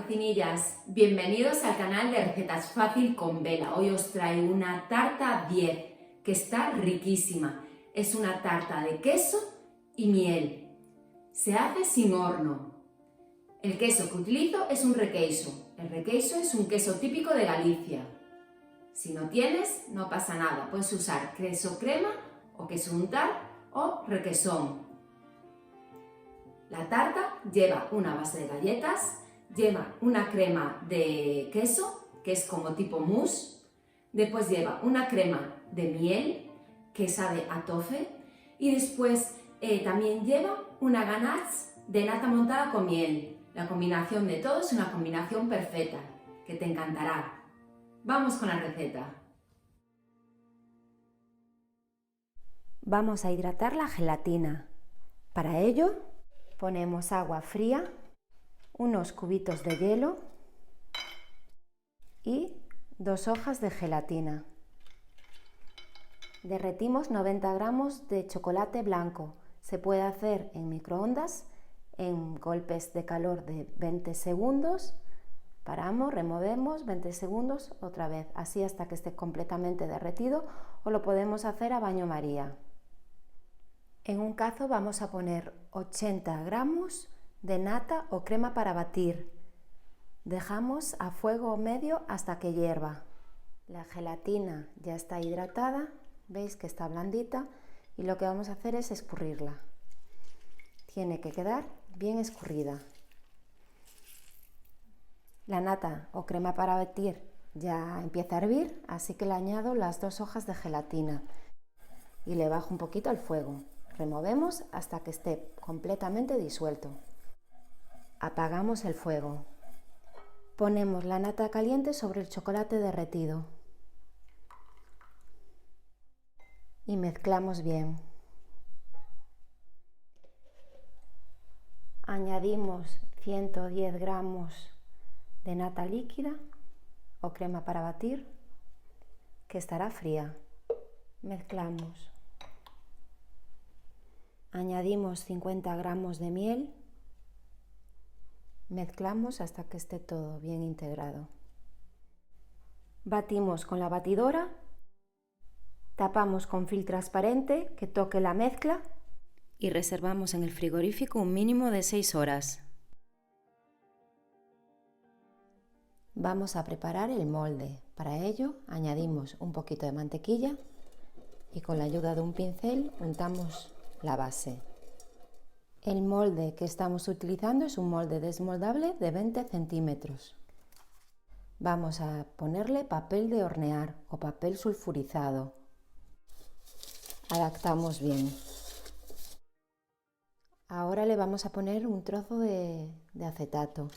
cocinillas, bienvenidos al canal de Recetas Fácil con Vela. Hoy os traigo una tarta 10 que está riquísima. Es una tarta de queso y miel. Se hace sin horno. El queso que utilizo es un requeiso. El requeiso es un queso típico de Galicia. Si no tienes, no pasa nada. Puedes usar queso crema o queso untar o requesón. La tarta lleva una base de galletas, lleva una crema de queso, que es como tipo mousse, después lleva una crema de miel, que sabe a toffee, y después también lleva una ganache de nata montada con miel. La combinación de todo es una combinación perfecta, que te encantará. Vamos con la receta. Vamos a hidratar la gelatina. Para ello, ponemos agua fría, unos cubitos de hielo y 2 hojas de gelatina. Derretimos 90 gramos de chocolate blanco. Se puede hacer en microondas en golpes de calor de 20 segundos. Paramos, removemos, 20 segundos, otra vez, así hasta que esté completamente derretido, o lo podemos hacer a baño María. En un cazo vamos a poner 80 gramos de nata o crema para batir. Dejamos a fuego medio hasta que hierva. La gelatina ya está hidratada, veis que está blandita, y lo que vamos a hacer es escurrirla. Tiene que quedar bien escurrida. La nata o crema para batir ya empieza a hervir, así que le añado las 2 hojas de gelatina y le bajo un poquito el fuego. Removemos hasta que esté completamente disuelto. Apagamos el fuego. Ponemos la nata caliente sobre el chocolate derretido y mezclamos bien. Añadimos 110 gramos de nata líquida o crema para batir, que estará fría. Mezclamos. Añadimos 50 gramos de miel. Mezclamos hasta que esté todo bien integrado. Batimos con la batidora. Tapamos con film transparente que toque la mezcla y reservamos en el frigorífico un mínimo de 6 horas. Vamos a preparar el molde. Para ello añadimos un poquito de mantequilla y con la ayuda de un pincel untamos la base. El molde que estamos utilizando es un molde desmoldable de 20 centímetros. Vamos a ponerle papel de hornear o papel sulfurizado. Adaptamos bien. Ahora le vamos a poner un trozo de acetato.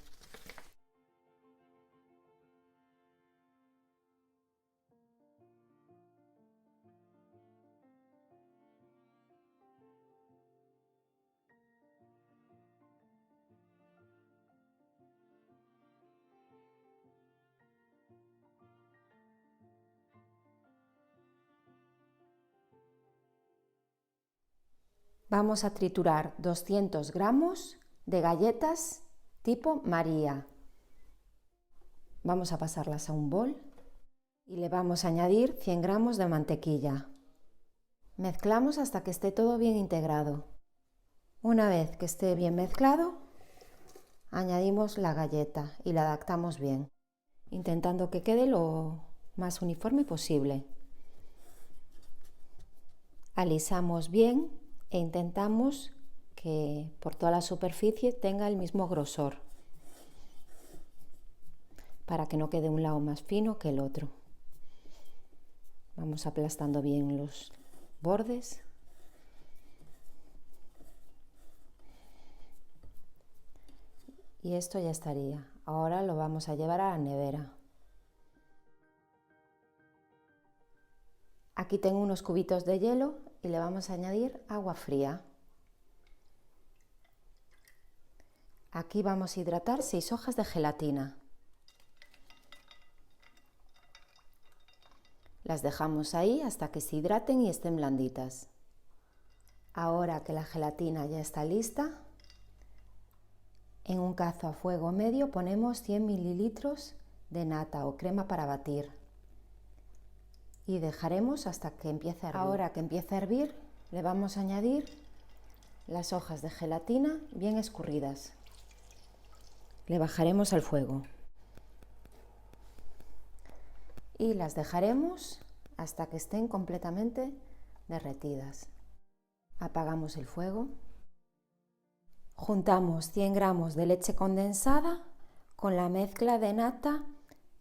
Vamos a triturar 200 gramos de galletas tipo María. Vamos a pasarlas a un bol y le vamos a añadir 100 gramos de mantequilla. Mezclamos hasta que esté todo bien integrado. Una vez que esté bien mezclado, añadimos la galleta y la adaptamos bien, intentando que quede lo más uniforme posible. Alisamos bien e intentamos que por toda la superficie tenga el mismo grosor, para que no quede un lado más fino que el otro. Vamos aplastando bien los bordes. Y esto ya estaría. Ahora lo vamos a llevar a la nevera. Aquí tengo unos cubitos de hielo y le vamos a añadir agua fría. Aquí vamos a hidratar 6 hojas de gelatina. Las dejamos ahí hasta que se hidraten y estén blanditas. Ahora que la gelatina ya está lista, En un cazo a fuego medio ponemos 100 mililitros de nata o crema para batir y dejaremos hasta que empiece a hervir. Ahora que empiece a hervir, le vamos a añadir las hojas de gelatina bien escurridas. Le bajaremos al fuego y las dejaremos hasta que estén completamente derretidas. Apagamos el fuego. Juntamos 100 gramos de leche condensada con la mezcla de nata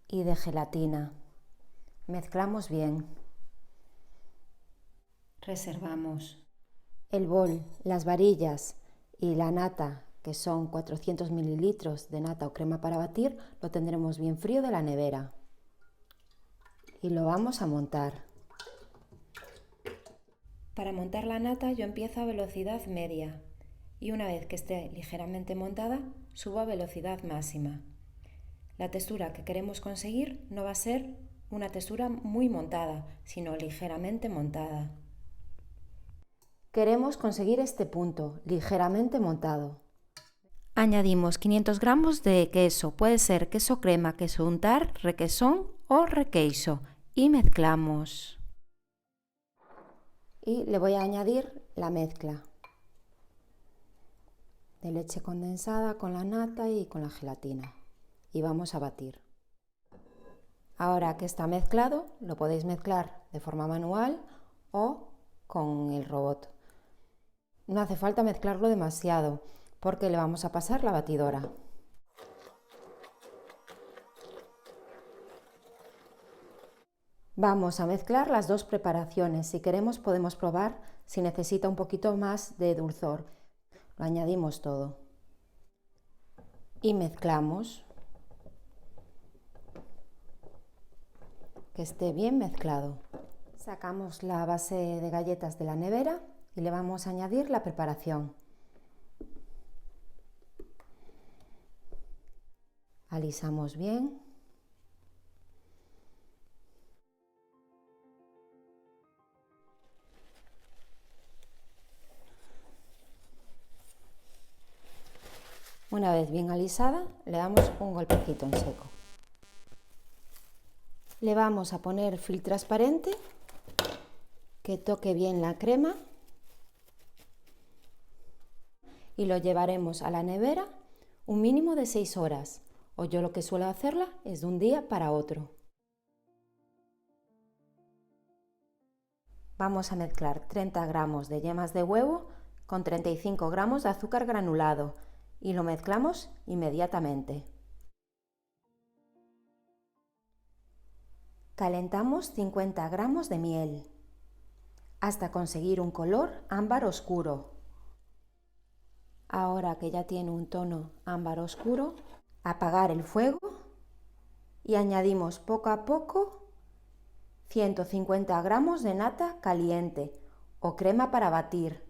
y de gelatina. Mezclamos bien. Reservamos. El bol, las varillas y la nata, que son 400 mililitros de nata o crema para batir, lo tendremos bien frío de la nevera. Y lo vamos a montar. Para montar la nata yo empiezo a velocidad media y una vez que esté ligeramente montada subo a velocidad máxima. La textura que queremos conseguir no va a ser una textura muy montada, sino ligeramente montada. Queremos conseguir este punto, ligeramente montado. Añadimos 500 gramos de queso, puede ser queso crema, queso untar, requesón o requeiso y mezclamos. Y le voy a añadir la mezcla de leche condensada con la nata y con la gelatina y vamos a batir. Ahora que está mezclado, lo podéis mezclar de forma manual o con el robot. No hace falta mezclarlo demasiado porque le vamos a pasar la batidora. Vamos a mezclar las dos preparaciones. Si queremos podemos probar si necesita un poquito más de dulzor. Lo añadimos todo y mezclamos. Que esté bien mezclado. Sacamos la base de galletas de la nevera y le vamos a añadir la preparación. Alisamos bien. Una vez bien alisada, le damos un golpecito en seco. Le vamos a poner film transparente que toque bien la crema y lo llevaremos a la nevera un mínimo de 6 horas, o yo lo que suelo hacerla es de un día para otro. Vamos a mezclar 30 gramos de yemas de huevo con 35 gramos de azúcar granulado y lo mezclamos inmediatamente. Calentamos 50 gramos de miel hasta conseguir un color ámbar oscuro. Ahora que ya tiene un tono ámbar oscuro, apagar el fuego y añadimos poco a poco 150 gramos de nata caliente o crema para batir.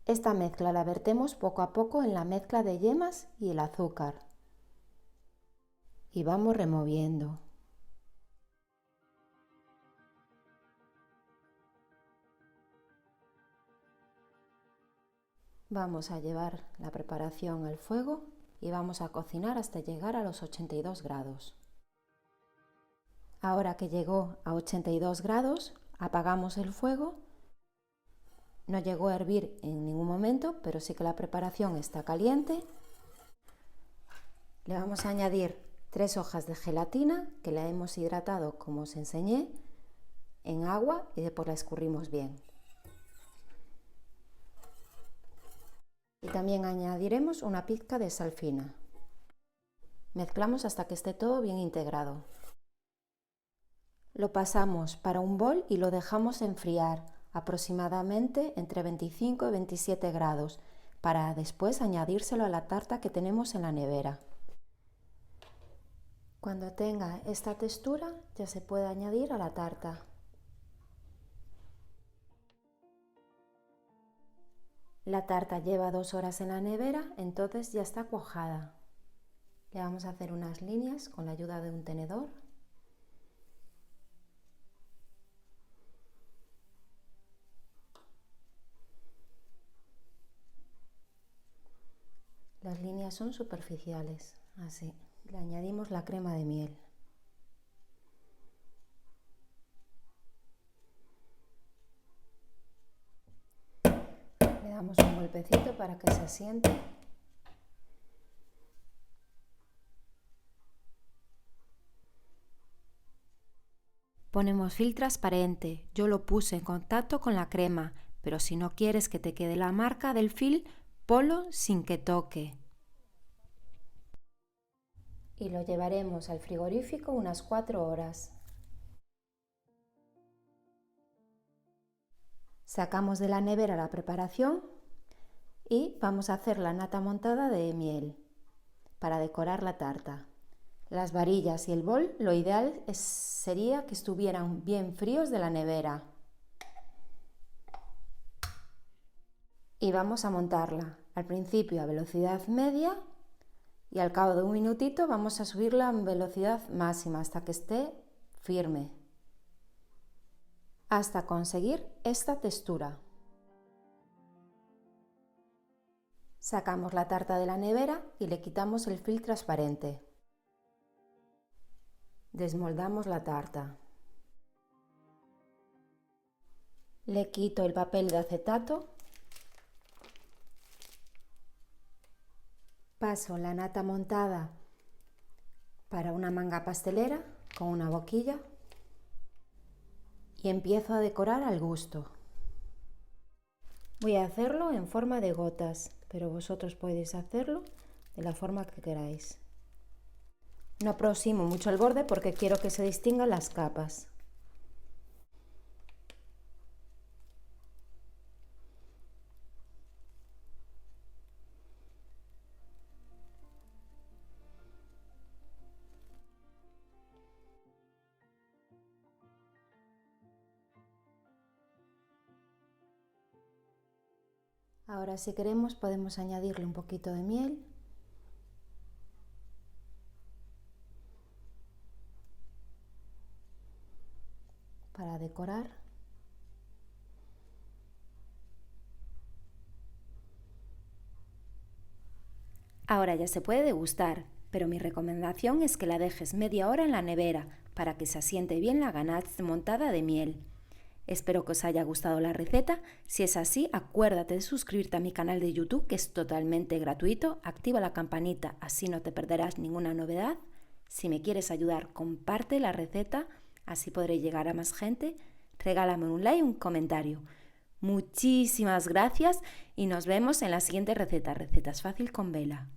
Esta mezcla la vertemos poco a poco en la mezcla de yemas y el azúcar. Y vamos removiendo. Vamos a llevar la preparación al fuego y vamos a cocinar hasta llegar a los 82 grados. Ahora que llegó a 82 grados, apagamos el fuego. No llegó a hervir en ningún momento, pero sí que la preparación está caliente. Le vamos a añadir 3 hojas de gelatina que la hemos hidratado, como os enseñé, en agua y después la escurrimos bien. Y también añadiremos una pizca de sal fina. Mezclamos hasta que esté todo bien integrado. Lo pasamos para un bol y lo dejamos enfriar aproximadamente entre 25 y 27 grados para después añadírselo a la tarta que tenemos en la nevera. Cuando tenga esta textura ya se puede añadir a la tarta. La tarta lleva 2 horas en la nevera, entonces ya está cuajada. Le vamos a hacer unas líneas con la ayuda de un tenedor. mías son superficiales, así. Le añadimos la crema de miel. Le damos un golpecito para que se asiente. Ponemos film transparente. Yo lo puse en contacto con la crema, pero si no quieres que te quede la marca del film, ponlo sin que toque. Y lo llevaremos al frigorífico unas 4 horas. Sacamos de la nevera la preparación y vamos a hacer la nata montada de miel para decorar la tarta. Las varillas y el bol, lo ideal sería que estuvieran bien fríos de la nevera. Y vamos a montarla al principio a velocidad media y al cabo de un minutito vamos a subirla a velocidad máxima hasta que esté firme, hasta conseguir esta textura. Sacamos la tarta de la nevera y le quitamos el film transparente. Desmoldamos la tarta. Le quito el papel de acetato. Paso la nata montada para una manga pastelera con una boquilla y empiezo a decorar al gusto. Voy a hacerlo en forma de gotas, pero vosotros podéis hacerlo de la forma que queráis. No aproximo mucho el borde porque quiero que se distingan las capas. Ahora, si queremos, podemos añadirle un poquito de miel. Para decorar. Ahora ya se puede degustar, pero mi recomendación es que la dejes media hora en la nevera para que se asiente bien la ganache montada de miel. Espero que os haya gustado la receta. Si es así, acuérdate de suscribirte a mi canal de YouTube, que es totalmente gratuito. Activa la campanita, así no te perderás ninguna novedad. Si me quieres ayudar, comparte la receta, así podré llegar a más gente. Regálame un like y un comentario. Muchísimas gracias y nos vemos en la siguiente receta. Recetas Fácil con Bela.